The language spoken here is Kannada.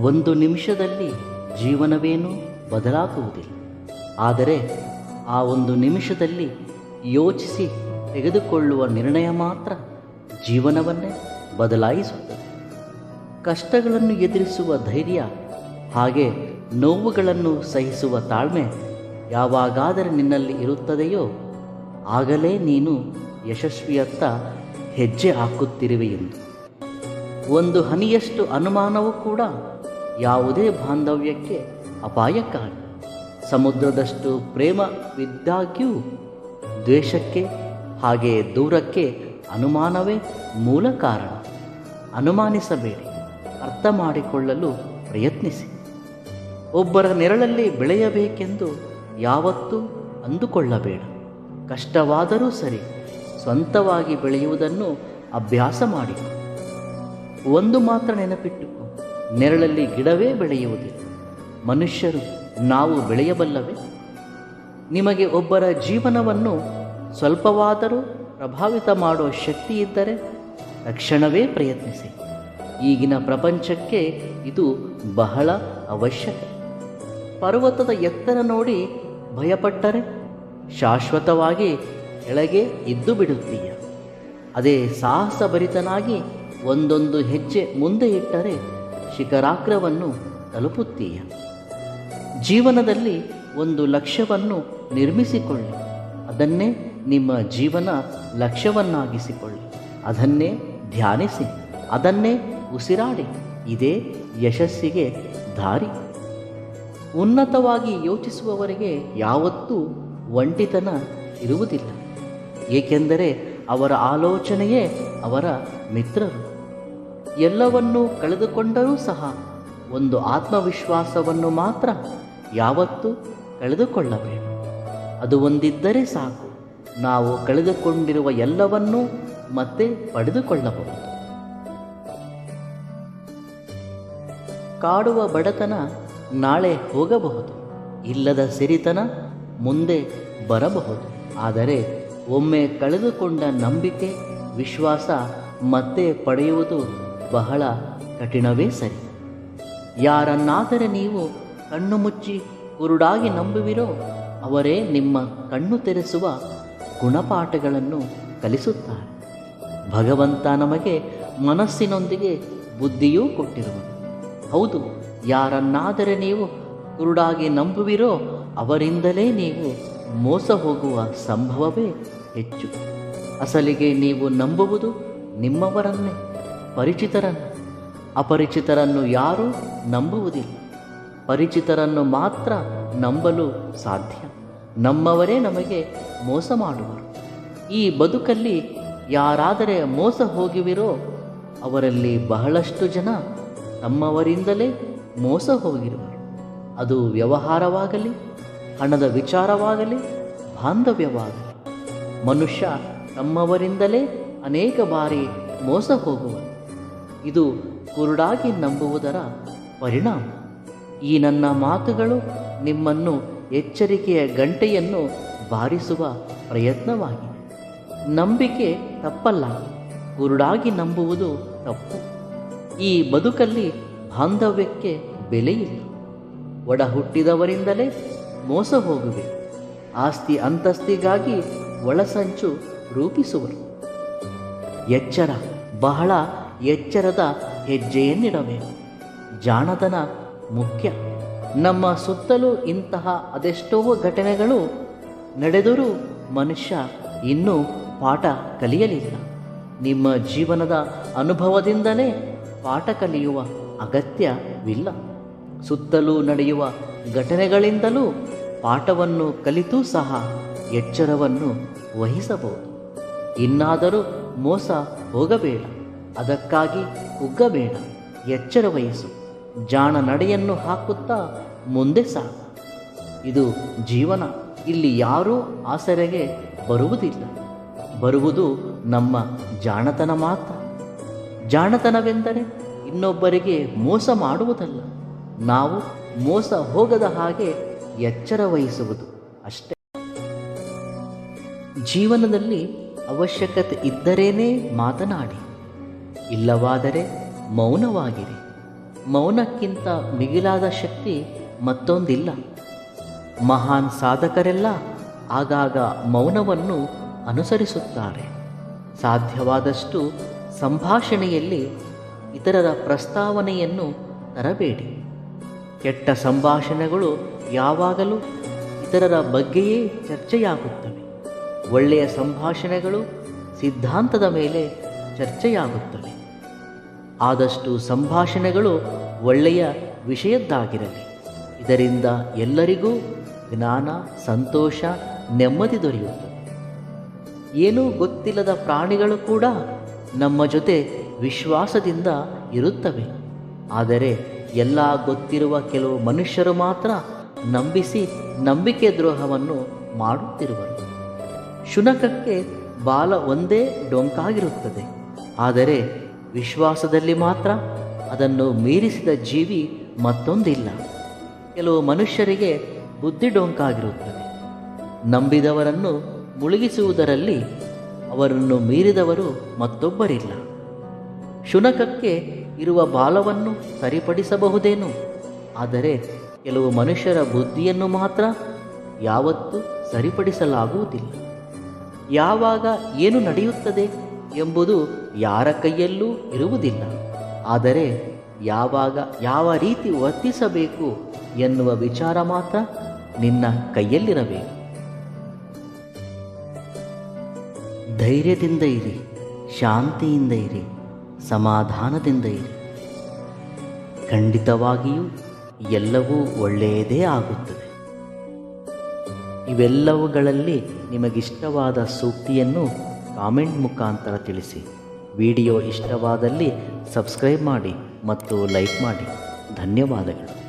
ಒಂದು ನಿಮಿಷದಲ್ಲಿ ಜೀವನವೇನೂ ಬದಲಾಗುವುದಿಲ್ಲ. ಆದರೆ ಆ ಒಂದು ನಿಮಿಷದಲ್ಲಿ ಯೋಚಿಸಿ ತೆಗೆದುಕೊಳ್ಳುವ ನಿರ್ಣಯ ಮಾತ್ರ ಜೀವನವನ್ನೇ ಬದಲಾಯಿಸುತ್ತದೆ. ಕಷ್ಟಗಳನ್ನು ಎದುರಿಸುವ ಧೈರ್ಯ ಹಾಗೆ ನೋವುಗಳನ್ನು ಸಹಿಸುವ ತಾಳ್ಮೆ ಯಾವಾಗಾದರೆ ನಿನ್ನಲ್ಲಿ ಇರುತ್ತದೆಯೋ ಆಗಲೇ ನೀನು ಯಶಸ್ವಿಯತ್ತ ಹೆಜ್ಜೆ ಹಾಕುತ್ತಿರುವೆ ಎಂದು. ಒಂದು ಹನಿಯಷ್ಟು ಅನುಮಾನವೂ ಕೂಡ ಯಾವುದೇ ಬಾಂಧವ್ಯಕ್ಕೆ ಅಪಾಯಕಾರಿ. ಸಮುದ್ರದಷ್ಟು ಪ್ರೇಮವಿದ್ದಾಗ್ಯೂ ದ್ವೇಷಕ್ಕೆ ಹಾಗೆ ದೂರಕ್ಕೆ ಅನುಮಾನವೇ ಮೂಲ ಕಾರಣ. ಅನುಮಾನಿಸಬೇಡಿ, ಅರ್ಥ ಮಾಡಿಕೊಳ್ಳಲು ಪ್ರಯತ್ನಿಸಿ. ಒಬ್ಬರ ನೆರಳಲ್ಲಿ ಬೆಳೆಯಬೇಕೆಂದು ಯಾವತ್ತೂ ಅಂದುಕೊಳ್ಳಬೇಡ. ಕಷ್ಟವಾದರೂ ಸರಿ, ಸ್ವಂತವಾಗಿ ಬೆಳೆಯುವುದನ್ನು ಅಭ್ಯಾಸ ಮಾಡಿಕೊ. ಒಂದು ಮಾತ್ರ ನೆನಪಿಟ್ಟುಕೊ, ನೆರಳಲ್ಲಿ ಗಿಡವೇ ಬೆಳೆಯುವುದಿಲ್ಲ, ಮನುಷ್ಯರು ನಾವು ಬೆಳೆಯಬಲ್ಲವೇ? ನಿಮಗೆ ಒಬ್ಬರ ಜೀವನವನ್ನು ಸ್ವಲ್ಪವಾದರೂ ಪ್ರಭಾವಿತ ಮಾಡುವ ಶಕ್ತಿ ಇದ್ದರೆ ತಕ್ಷಣವೇ ಪ್ರಯತ್ನಿಸಿ. ಈಗಿನ ಪ್ರಪಂಚಕ್ಕೆ ಇದು ಬಹಳ ಅವಶ್ಯಕ. ಪರ್ವತದ ಎತ್ತರ ನೋಡಿ ಭಯಪಟ್ಟರೆ ಶಾಶ್ವತವಾಗಿ ಕೆಳಗೆ ಇದ್ದು ಬಿಡುತ್ತೀಯ. ಅದೇ ಸಾಹಸಭರಿತನಾಗಿ ಒಂದೊಂದು ಹೆಜ್ಜೆ ಮುಂದೆ ಇಟ್ಟರೆ ಶಿಖರಾಗ್ರವನ್ನು ತಲುಪುತ್ತೀಯ. ಜೀವನದಲ್ಲಿ ಒಂದು ಲಕ್ಷ್ಯವನ್ನು ನಿರ್ಮಿಸಿಕೊಳ್ಳಿ, ಅದನ್ನೇ ನಿಮ್ಮ ಜೀವನ ಲಕ್ಷ್ಯವನ್ನಾಗಿಸಿಕೊಳ್ಳಿ, ಅದನ್ನೇ ಧ್ಯಾನಿಸಿ, ಅದನ್ನೇ ಉಸಿರಾಡಿ. ಇದೇ ಯಶಸ್ಸಿಗೆ ದಾರಿ. ಉನ್ನತವಾಗಿ ಯೋಚಿಸುವವರಿಗೆ ಯಾವತ್ತೂ ಒಂಟಿತನ ಇರುವುದಿಲ್ಲ, ಏಕೆಂದರೆ ಅವರ ಆಲೋಚನೆಯೇ ಅವರ ಮಿತ್ರರು. ಎಲ್ಲವನ್ನೂ ಕಳೆದುಕೊಂಡರೂ ಸಹ ಒಂದು ಆತ್ಮವಿಶ್ವಾಸವನ್ನು ಮಾತ್ರ ಯಾವತ್ತೂ ಕಳೆದುಕೊಳ್ಳಬೇಡ. ಅದು ಒಂದಿದ್ದರೆ ಸಾಕು, ನಾವು ಕಳೆದುಕೊಂಡಿರುವ ಎಲ್ಲವನ್ನೂ ಮತ್ತೆ ಪಡೆದುಕೊಳ್ಳಬಹುದು. ಕಾಡುವ ಬಡತನ ನಾಳೆ ಹೋಗಬಹುದು, ಇಲ್ಲದ ಸಿರಿತನ ಮುಂದೆ ಬರಬಹುದು. ಆದರೆ ಒಮ್ಮೆ ಕಳೆದುಕೊಂಡ ನಂಬಿಕೆ, ವಿಶ್ವಾಸ ಮತ್ತೆ ಪಡೆಯುವುದು ಬಹಳ ಕಠಿಣವೇ ಸರಿ. ಯಾರನ್ನಾದರೆ ನೀವು ಕಣ್ಣು ಮುಚ್ಚಿ ಕುರುಡಾಗಿ ನಂಬುವಿರೋ ಅವರೇ ನಿಮ್ಮ ಕಣ್ಣು ತೆರೆಸುವ ಗುಣಪಾಠಗಳನ್ನು ಕಲಿಸುತ್ತಾರೆ. ಭಗವಂತ ನಮಗೆ ಮನಸ್ಸಿನೊಂದಿಗೆ ಬುದ್ಧಿಯೂ ಕೊಟ್ಟಿರುವನು. ಹೌದು, ಯಾರನ್ನಾದರೆ ನೀವು ಕುರುಡಾಗಿ ನಂಬುವಿರೋ ಅವರಿಂದಲೇ ನೀವು ಮೋಸ ಹೋಗುವ ಸಂಭವವೇ ಹೆಚ್ಚು. ಅಸಲಿಗೆ ನೀವು ನಂಬುವುದು ನಿಮ್ಮವರನ್ನೇ, ಪರಿಚಿತರನ್ನು. ಅಪರಿಚಿತರನ್ನು ಯಾರೂ ನಂಬುವುದಿಲ್ಲ. ಪರಿಚಿತರನ್ನು ಮಾತ್ರ ನಂಬಲು ಸಾಧ್ಯ. ನಮ್ಮವರೇ ನಮಗೆ ಮೋಸ ಮಾಡುವರು. ಈ ಬದುಕಲ್ಲಿ ಯಾರಾದರೆ ಮೋಸ ಹೋಗುವಿರೋ ಅವರಲ್ಲಿ ಬಹಳಷ್ಟು ಜನ ತಮ್ಮವರಿಂದಲೇ ಮೋಸ ಹೋಗಿರುವರು. ಅದು ವ್ಯವಹಾರವಾಗಲಿ, ಹಣದ ವಿಚಾರವಾಗಲಿ, ಬಾಂಧವ್ಯವಾಗಲಿ. ಮನುಷ್ಯ ತಮ್ಮವರಿಂದಲೇ ಅನೇಕ ಬಾರಿ ಮೋಸ ಹೋಗುವನು. ಇದು ಕುರುಡಾಗಿ ನಂಬುವುದರ ಪರಿಣಾಮ. ಈ ನನ್ನ ಮಾತುಗಳು ನಿಮ್ಮನ್ನು ಎಚ್ಚರಿಕೆಯ ಗಂಟೆಯನ್ನು ಬಾರಿಸುವ ಪ್ರಯತ್ನವಾಗಿದೆ. ನಂಬಿಕೆ ತಪ್ಪಲ್ಲ, ಕುರುಡಾಗಿ ನಂಬುವುದು ತಪ್ಪು. ಈ ಬದುಕಲ್ಲಿ ಬಾಂಧವ್ಯಕ್ಕೆ ಬೆಲೆಯಿಲ್ಲ. ಒಡ ಹುಟ್ಟಿದವರಿಂದಲೇ ಮೋಸ ಹೋಗುವೆ. ಆಸ್ತಿ ಅಂತಸ್ತಿಗಾಗಿ ಒಳಸಂಚು ರೂಪಿಸುವರು. ಎಚ್ಚರ, ಬಹಳ ಎಚ್ಚರದ ಹೆಜ್ಜೆಯನ್ನಿಡಬೇಕು. ಜಾಣತನ ಮುಖ್ಯ. ನಮ್ಮ ಸುತ್ತಲೂ ಇಂತಹ ಅದೆಷ್ಟೋ ಘಟನೆಗಳು ನಡೆದರೂ ಮನುಷ್ಯ ಇನ್ನೂ ಪಾಠ ಕಲಿಯಲಿಲ್ಲ. ನಿಮ್ಮ ಜೀವನದ ಅನುಭವದಿಂದಲೇ ಪಾಠ ಕಲಿಯುವ ಅಗತ್ಯವಿಲ್ಲ. ಸುತ್ತಲೂ ನಡೆಯುವ ಘಟನೆಗಳಿಂದಲೂ ಪಾಠವನ್ನು ಕಲಿತೂ ಸಹ ಎಚ್ಚರವನ್ನು ವಹಿಸಬಹುದು. ಇನ್ನಾದರೂ ಮೋಸ ಹೋಗಬೇಡ, ಅದಕ್ಕಾಗಿ ಕುಗ್ಗಬೇಡ. ಎಚ್ಚರ ವಹಿಸು. ಜಾಣ ನಡೆಯನ್ನು ಹಾಕುತ್ತಾ ಮುಂದೆ ಸಾಗು. ಇದು ಜೀವನ. ಇಲ್ಲಿ ಯಾರೂ ಆಸರೆಗೆ ಬರುವುದಿಲ್ಲ. ಬರುವುದು ನಮ್ಮ ಜಾಣತನ ಮಾತ್ರ. ಜಾಣತನವೆಂದರೆ ಇನ್ನೊಬ್ಬರಿಗೆ ಮೋಸ ಮಾಡುವುದಲ್ಲ, ನಾವು ಮೋಸ ಹೋಗದ ಹಾಗೆ ಎಚ್ಚರ ವಹಿಸುವುದು ಅಷ್ಟೇ. ಜೀವನದಲ್ಲಿ ಅವಶ್ಯಕತೆ ಇದ್ದರೇನೇ ಮಾತನಾಡಿ, ಇಲ್ಲವಾದರೆ ಮೌನವಾಗಿರಿ. ಮೌನಕ್ಕಿಂತ ಮಿಗಿಲಾದ ಶಕ್ತಿ ಮತ್ತೊಂದಿಲ್ಲ. ಮಹಾನ್ ಸಾಧಕರೆಲ್ಲ ಆಗಾಗ ಮೌನವನ್ನು ಅನುಸರಿಸುತ್ತಾರೆ. ಸಾಧ್ಯವಾದಷ್ಟು ಸಂಭಾಷಣೆಯಲ್ಲಿ ಇತರರ ಪ್ರಸ್ತಾವನೆಯನ್ನು ತರಬೇಡಿ. ಕೆಟ್ಟ ಸಂಭಾಷಣೆಗಳು ಯಾವಾಗಲೂ ಇತರರ ಬಗ್ಗೆಯೇ ಚರ್ಚೆಯಾಗುತ್ತವೆ. ಒಳ್ಳೆಯ ಸಂಭಾಷಣೆಗಳು ಸಿದ್ಧಾಂತದ ಮೇಲೆ ಚರ್ಚೆಯಾಗುತ್ತವೆ. ಆದಷ್ಟು ಸಂಭಾಷಣೆಗಳು ಒಳ್ಳೆಯ ವಿಷಯದ್ದಾಗಿರಲಿ. ಇದರಿಂದ ಎಲ್ಲರಿಗೂ ಜ್ಞಾನ, ಸಂತೋಷ, ನೆಮ್ಮದಿ ದೊರೆಯುತ್ತದೆ. ಏನೂ ಗೊತ್ತಿಲ್ಲದ ಪ್ರಾಣಿಗಳು ಕೂಡ ನಮ್ಮ ಜೊತೆ ವಿಶ್ವಾಸದಿಂದ ಇರುತ್ತವೆ. ಆದರೆ ಎಲ್ಲ ಗೊತ್ತಿರುವ ಕೆಲವು ಮನುಷ್ಯರು ಮಾತ್ರ ನಂಬಿಸಿ ನಂಬಿಕೆ ದ್ರೋಹವನ್ನು ಮಾಡುತ್ತಿರುವರು. ಶುನಕಕ್ಕೆ ಬಾಲ ಒಂದೇ ಡೊಂಕಾಗಿರುತ್ತದೆ. ಆದರೆ ವಿಶ್ವಾಸದಲ್ಲಿ ಮಾತ್ರ ಅದನ್ನು ಮೀರಿಸಿದ ಜೀವಿ ಮತ್ತೊಂದಿಲ್ಲ. ಕೆಲವು ಮನುಷ್ಯರಿಗೆ ಬುದ್ಧಿ ಡೊಂಕಾಗಿರುತ್ತದೆ. ನಂಬಿದವರನ್ನು ಮುಳುಗಿಸುವುದರಲ್ಲಿ ಅವರನ್ನು ಮೀರಿದವರು ಮತ್ತೊಬ್ಬರಿಲ್ಲ. ಶುನಕಕ್ಕೆ ಇರುವ ಬಾಲವನ್ನು ಸರಿಪಡಿಸಬಹುದೇನೋ, ಆದರೆ ಕೆಲವು ಮನುಷ್ಯರ ಬುದ್ಧಿಯನ್ನು ಮಾತ್ರ ಯಾವತ್ತೂ ಸರಿಪಡಿಸಲಾಗುವುದಿಲ್ಲ. ಯಾವಾಗ ಏನು ನಡೆಯುತ್ತದೆ ಎಂಬುದು ಯಾರ ಕೈಯಲ್ಲೂ ಇರುವುದಿಲ್ಲ. ಆದರೆ ಯಾವಾಗ ಯಾವ ರೀತಿ ವರ್ತಿಸಬೇಕು ಎನ್ನುವ ವಿಚಾರ ಮಾತ್ರ ನಿನ್ನ ಕೈಯಲ್ಲಿರಬೇಕು. ಧೈರ್ಯದಿಂದ ಇರಿ, ಶಾಂತಿಯಿಂದ ಇರಿ, ಸಮಾಧಾನದಿಂದ ಇರಿ. ಖಂಡಿತವಾಗಿಯೂ ಎಲ್ಲವೂ ಒಳ್ಳೆಯದೇ ಆಗುತ್ತದೆ. ಇವೆಲ್ಲವುಗಳಲ್ಲಿ ನಿಮಗಿಷ್ಟವಾದ ಸೂಕ್ತಿಯನ್ನು ಕಾಮೆಂಟ್ ಮುಖಾಂತರ ತಿಳಿಸಿ. ವಿಡಿಯೋ ಇಷ್ಟವಾದಲ್ಲಿ ಸಬ್ಸ್ಕ್ರೈಬ್ ಮಾಡಿ ಮತ್ತು ಲೈಕ್ ಮಾಡಿ. ಧನ್ಯವಾದಗಳು.